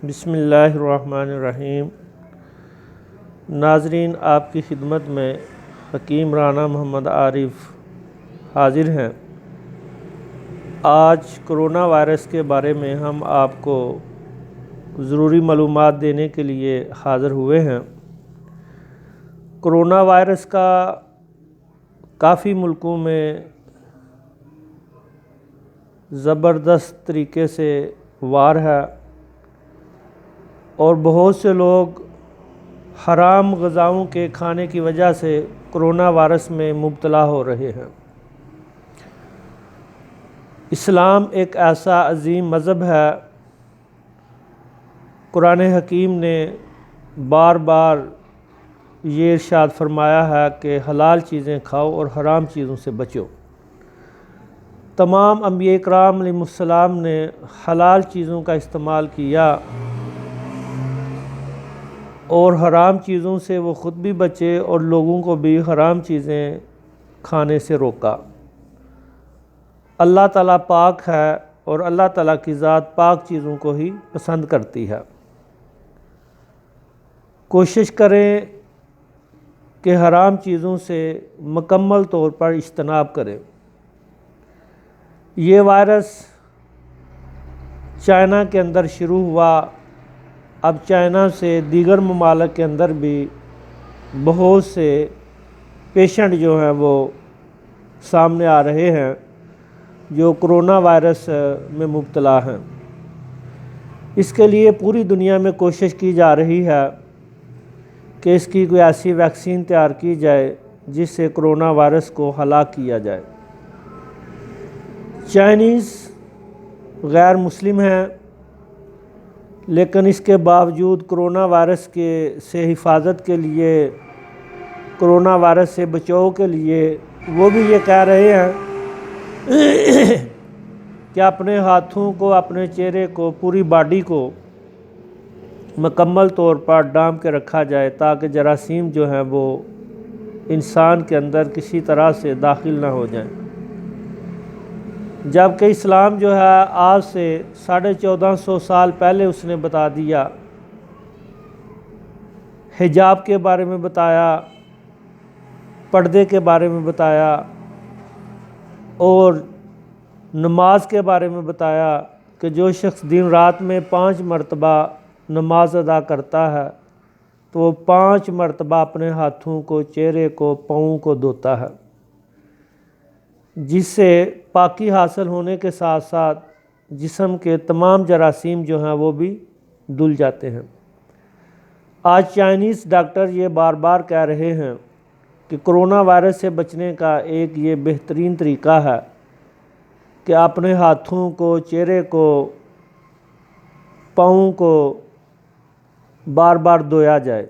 بسم اللہ الرحمن الرحیم۔ ناظرین، آپ کی خدمت میں حکیم رانا محمد عارف حاضر ہیں۔ آج کرونا وائرس کے بارے میں ہم آپ کو ضروری معلومات دینے کے لیے حاضر ہوئے ہیں۔ کرونا وائرس کا کافی ملکوں میں زبردست طریقے سے وار ہے اور بہت سے لوگ حرام غذاؤں کے کھانے کی وجہ سے کرونا وائرس میں مبتلا ہو رہے ہیں۔ اسلام ایک ایسا عظیم مذہب ہے، قرآن حکیم نے بار بار یہ ارشاد فرمایا ہے کہ حلال چیزیں کھاؤ اور حرام چیزوں سے بچو۔ تمام انبیاء کرام علیہ السلام نے حلال چیزوں کا استعمال کیا اور حرام چیزوں سے وہ خود بھی بچے اور لوگوں کو بھی حرام چیزیں کھانے سے روکا۔ اللہ تعالیٰ پاک ہے اور اللہ تعالیٰ کی ذات پاک چیزوں کو ہی پسند کرتی ہے۔ کوشش کریں کہ حرام چیزوں سے مکمل طور پر اجتناب کریں۔ یہ وائرس چائنا کے اندر شروع ہوا، اب چائنا سے دیگر ممالک کے اندر بھی بہت سے پیشنٹ جو ہیں وہ سامنے آ رہے ہیں جو کرونا وائرس میں مبتلا ہیں۔ اس کے لیے پوری دنیا میں کوشش کی جا رہی ہے کہ اس کی کوئی ایسی ویکسین تیار کی جائے جس سے کرونا وائرس کو ہلاک کیا جائے۔ چائنیز غیر مسلم ہیں، لیکن اس کے باوجود کرونا وائرس سے حفاظت کے لیے، کرونا وائرس سے بچاؤ کے لیے وہ بھی یہ کہہ رہے ہیں کہ اپنے ہاتھوں کو، اپنے چہرے کو، پوری باڈی کو مکمل طور پر ڈھانپ کے رکھا جائے تاکہ جراثیم جو ہیں وہ انسان کے اندر کسی طرح سے داخل نہ ہو جائیں۔ جبکہ اسلام جو ہے آج سے 1450 سال پہلے اس نے بتا دیا، حجاب کے بارے میں بتایا، پردے کے بارے میں بتایا اور نماز کے بارے میں بتایا کہ جو شخص دن رات میں 5 مرتبہ نماز ادا کرتا ہے تو وہ 5 مرتبہ اپنے ہاتھوں کو، چہرے کو، پاؤں کو دھوتا ہے، جس سے پاکی حاصل ہونے کے ساتھ ساتھ جسم کے تمام جراثیم جو ہیں وہ بھی دھل جاتے ہیں۔ آج چائنیز ڈاکٹر یہ بار بار کہہ رہے ہیں کہ کرونا وائرس سے بچنے کا ایک یہ بہترین طریقہ ہے کہ اپنے ہاتھوں کو، چہرے کو، پاؤں کو بار بار دھویا جائے۔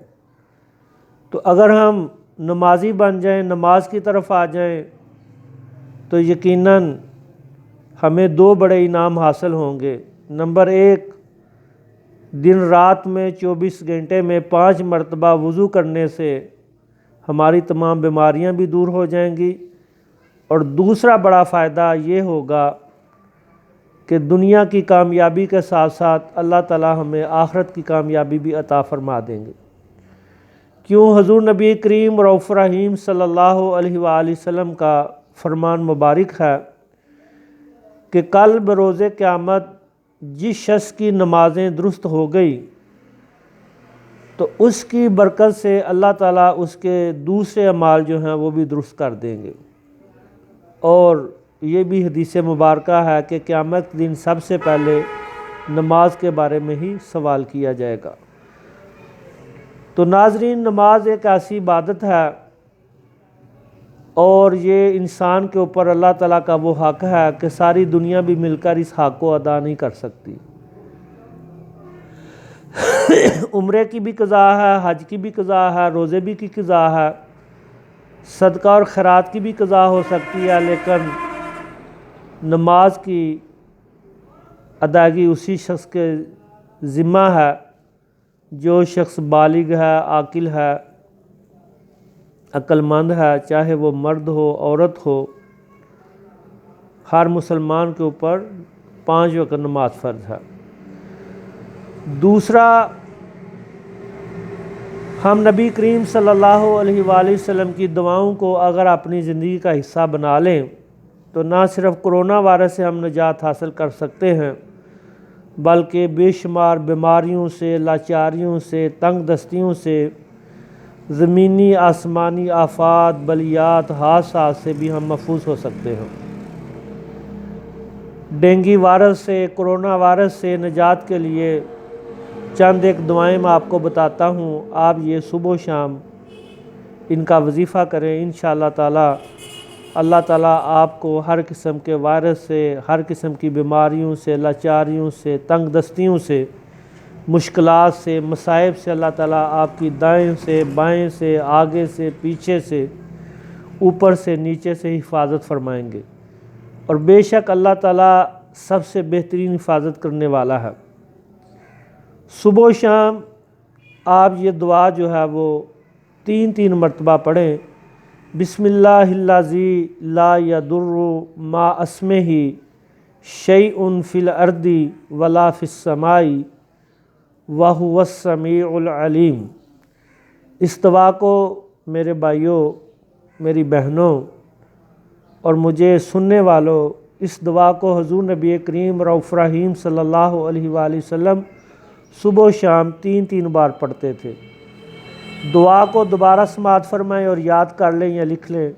تو اگر ہم نمازی بن جائیں، نماز کی طرف آ جائیں تو یقیناً ہمیں 2 بڑے انعام حاصل ہوں گے۔ نمبر 1، دن رات میں 24 گھنٹے میں 5 مرتبہ وضو کرنے سے ہماری تمام بیماریاں بھی دور ہو جائیں گی، اور دوسرا بڑا فائدہ یہ ہوگا کہ دنیا کی کامیابی کے ساتھ ساتھ اللہ تعالیٰ ہمیں آخرت کی کامیابی بھی عطا فرما دیں گے۔ کیوں حضور نبی کریم رؤوف رحیم صلی اللہ علیہ وآلہ وسلم کا فرمان مبارک ہے کہ کل بروز قیامت جس شخص کی نمازیں درست ہو گئی تو اس کی برکت سے اللہ تعالیٰ اس کے دوسرے اعمال جو ہیں وہ بھی درست کر دیں گے۔ اور یہ بھی حدیث مبارکہ ہے کہ قیامت کے دن سب سے پہلے نماز کے بارے میں ہی سوال کیا جائے گا۔ تو ناظرین، نماز ایک ایسی عبادت ہے اور یہ انسان کے اوپر اللہ تعالیٰ کا وہ حق ہے کہ ساری دنیا بھی مل کر اس حق کو ادا نہیں کر سکتی۔ عمرے کی بھی قضا ہے، حج کی بھی قضا ہے، روزے بھی کی قضا ہے، صدقہ اور خیرات کی بھی قضا ہو سکتی ہے، لیکن نماز کی ادائیگی اسی شخص کے ذمہ ہے جو شخص بالغ ہے، عاقل ہے، عقل مند ہے، چاہے وہ مرد ہو، عورت ہو۔ ہر مسلمان کے اوپر 5 وقت نماز فرض ہے۔ دوسرا، ہم نبی کریم صلی اللہ علیہ وآلہ وسلم کی دعاؤں کو اگر اپنی زندگی کا حصہ بنا لیں تو نہ صرف کرونا وائرس سے ہم نجات حاصل کر سکتے ہیں، بلکہ بے شمار بیماریوں سے، لاچاریوں سے، تنگ دستیوں سے، زمینی آسمانی آفات، بلیات، حادثات سے بھی ہم محفوظ ہو سکتے ہیں۔ ڈینگی وائرس سے، کرونا وائرس سے نجات کے لیے چند ایک دعائیں میں آپ کو بتاتا ہوں، آپ یہ صبح و شام ان کا وظیفہ کریں، انشاءاللہ تعالی اللہ تعالیٰ آپ کو ہر قسم کے وائرس سے، ہر قسم کی بیماریوں سے، لاچاریوں سے، تنگ دستیوں سے، مشکلات سے، مصائب سے اللہ تعالیٰ آپ کی دائیں سے، بائیں سے، آگے سے، پیچھے سے، اوپر سے، نیچے سے حفاظت فرمائیں گے، اور بے شک اللہ تعالیٰ سب سے بہترین حفاظت کرنے والا ہے۔ صبح و شام آپ یہ دعا جو ہے وہ 3 مرتبہ پڑھیں۔ بسم اللہ الذی لا یضر مع اسمہ شیء فی الارض ولا فی السماء وہو السمیع العلیم۔ اس دعا کو میرے بھائیوں، میری بہنوں اور مجھے سننے والوں، اس دعا کو حضور نبی کریم رؤوف رحیم صلی اللہ علیہ وآلہ وسلم صبح و شام 3 بار پڑھتے تھے۔ دعا کو دوبارہ سماعت فرمائیں اور یاد کر لیں یا لکھ لیں۔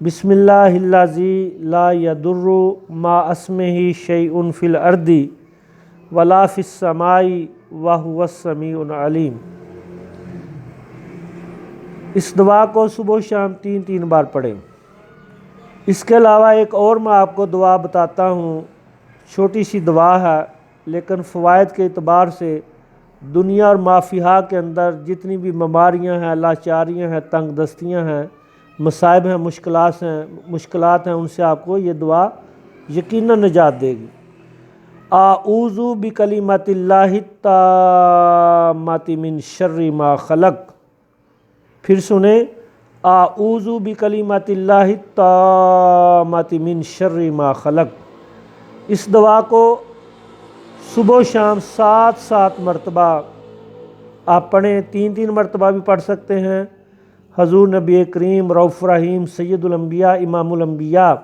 بسم اللہ الذی لا یضر مع اسمہ شیء فی الارض ولا فی السماء وہو السمیع العلیم۔ اس دعا کو صبح و شام 3 بار پڑھیں۔ اس کے علاوہ ایک اور میں آپ کو دعا بتاتا ہوں، چھوٹی سی دعا ہے لیکن فوائد کے اعتبار سے دنیا اور مافیہا کے اندر جتنی بھی بیماریاں ہیں، لاچاریاں ہیں، تنگ دستیاں ہیں، مصائب ہیں، مشکلات ہیں، ان سے آپ کو یہ دعا یقیناً نجات دے گی۔ اعوذ بکلمات اللہ التامات من شر ما خلق۔ پھر سنیں، اعوذ بکلمات اللہ التامات من شر ما خلق۔ اس دعا کو صبح و شام 7 مرتبہ آپ پڑھیں، 3 مرتبہ بھی پڑھ سکتے ہیں۔ حضور نبی کریم رؤوف رحیم سید الانبیاء امام الانبیاء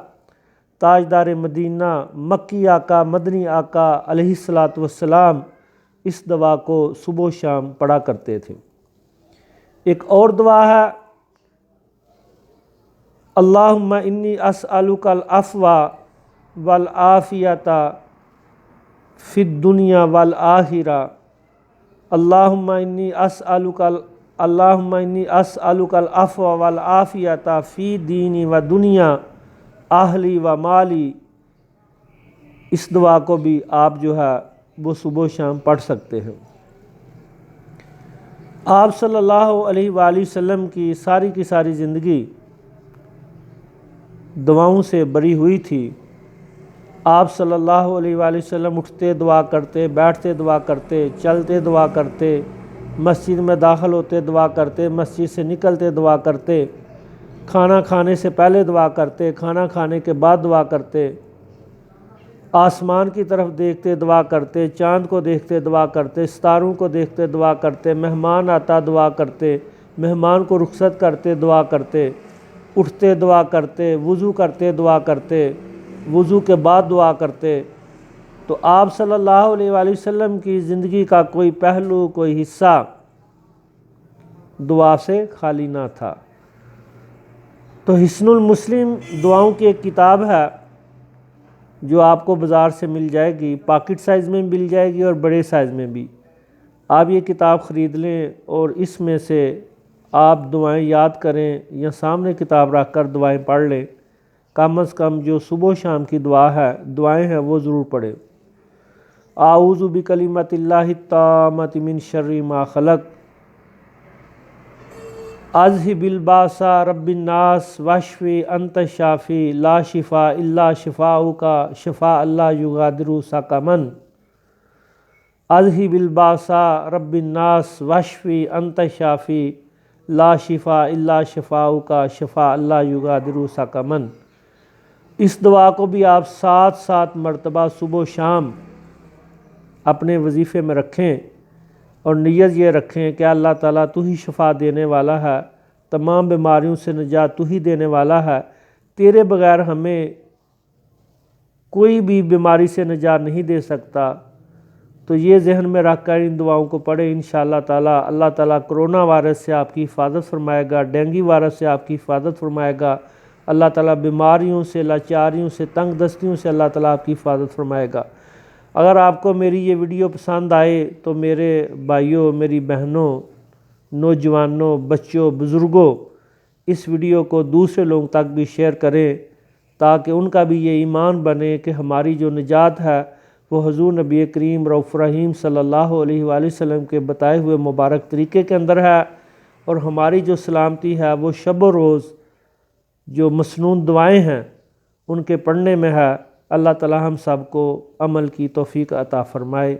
تاجدار مدینہ مکی آقا مدنی آقا علیہ الصلاۃ والسلام اس دعا کو صبح و شام پڑھا کرتے تھے۔ ایک اور دعا ہے، اللہم انی اسألک العفو والعافیۃ فی الدنیا والآخرہ۔ اللہم انی اسألک العفو والعافیۃ فی دینی و دنیا اہلی و مالی۔ اس دعا کو بھی آپ جو ہے وہ صبح و شام پڑھ سکتے ہیں۔ آپ صلی اللہ علیہ وآلہ وسلم کی ساری زندگی دعاؤں سے بری ہوئی تھی۔ آپ صلی اللہ علیہ وآلہ وسلم اٹھتے دعا کرتے، بیٹھتے دعا کرتے، چلتے دعا کرتے، مسجد میں داخل ہوتے دعا کرتے، مسجد سے نکلتے دعا کرتے، کھانا کھانے سے پہلے دعا کرتے، کھانا کھانے کے بعد دعا کرتے، آسمان کی طرف دیکھتے دعا کرتے، چاند کو دیکھتے دعا کرتے، ستاروں کو دیکھتے دعا کرتے، مہمان آتا دعا کرتے، مہمان کو رخصت کرتے دعا کرتے، اٹھتے دعا کرتے، وضو کرتے دعا کرتے، وضو کے بعد دعا کرتے۔ تو آپ صلی اللہ علیہ وآلہ وسلم کی زندگی کا کوئی پہلو، کوئی حصہ دعا سے خالی نہ تھا۔ تو حصن المسلم دعاؤں کی ایک کتاب ہے جو آپ کو بازار سے مل جائے گی، پاکٹ سائز میں مل جائے گی اور بڑے سائز میں بھی۔ آپ یہ کتاب خرید لیں اور اس میں سے آپ دعائیں یاد کریں یا سامنے کتاب رکھ کر دعائیں پڑھ لیں۔ کم از کم جو صبح و شام کی دعائیں ہیں وہ ضرور پڑھیں۔ اعوذ بکلمات اللہ التامات من شر ما خلق، اذھب الباس رب الناس واشفی انت الشافی لا شفاء الا شفاؤک شفاء لا یغادر سقما۔ اذھب الباس رب الناس واشفی انت الشافی لا شفاء الا شفاؤک شفاء لا یغادر سقما۔ اس دعا کو بھی آپ 7 مرتبہ صبح و شام اپنے وظیفے میں رکھیں اور نیت یہ رکھیں کہ اللہ تعالیٰ تو ہی شفا دینے والا ہے، تمام بیماریوں سے نجات تو ہی دینے والا ہے، تیرے بغیر ہمیں کوئی بھی بیماری سے نجات نہیں دے سکتا۔ تو یہ ذہن میں رکھ کر ان دعاؤں کو پڑھیں، انشاءاللہ تعالیٰ اللہ تعالیٰ کرونا وائرس سے آپ کی حفاظت فرمائے گا، ڈینگی وائرس سے آپ کی حفاظت فرمائے گا، اللہ تعالیٰ بیماریوں سے، لاچاریوں سے، تنگ دستیوں سے اللہ تعالیٰ آپ کی حفاظت فرمائے گا۔ اگر آپ کو میری یہ ویڈیو پسند آئے تو میرے بھائیوں، میری بہنوں، نوجوانوں، بچوں، بزرگوں، اس ویڈیو کو دوسرے لوگوں تک بھی شیئر کریں تاکہ ان کا بھی یہ ایمان بنے کہ ہماری جو نجات ہے وہ حضور نبی کریم رؤوف رحیم صلی اللہ علیہ وآلہ وسلم کے بتائے ہوئے مبارک طریقے کے اندر ہے، اور ہماری جو سلامتی ہے وہ شب و روز جو مسنون دعائیں ہیں ان کے پڑھنے میں ہے۔ اللہ تعالی ہم سب کو عمل کی توفیق عطا فرمائے۔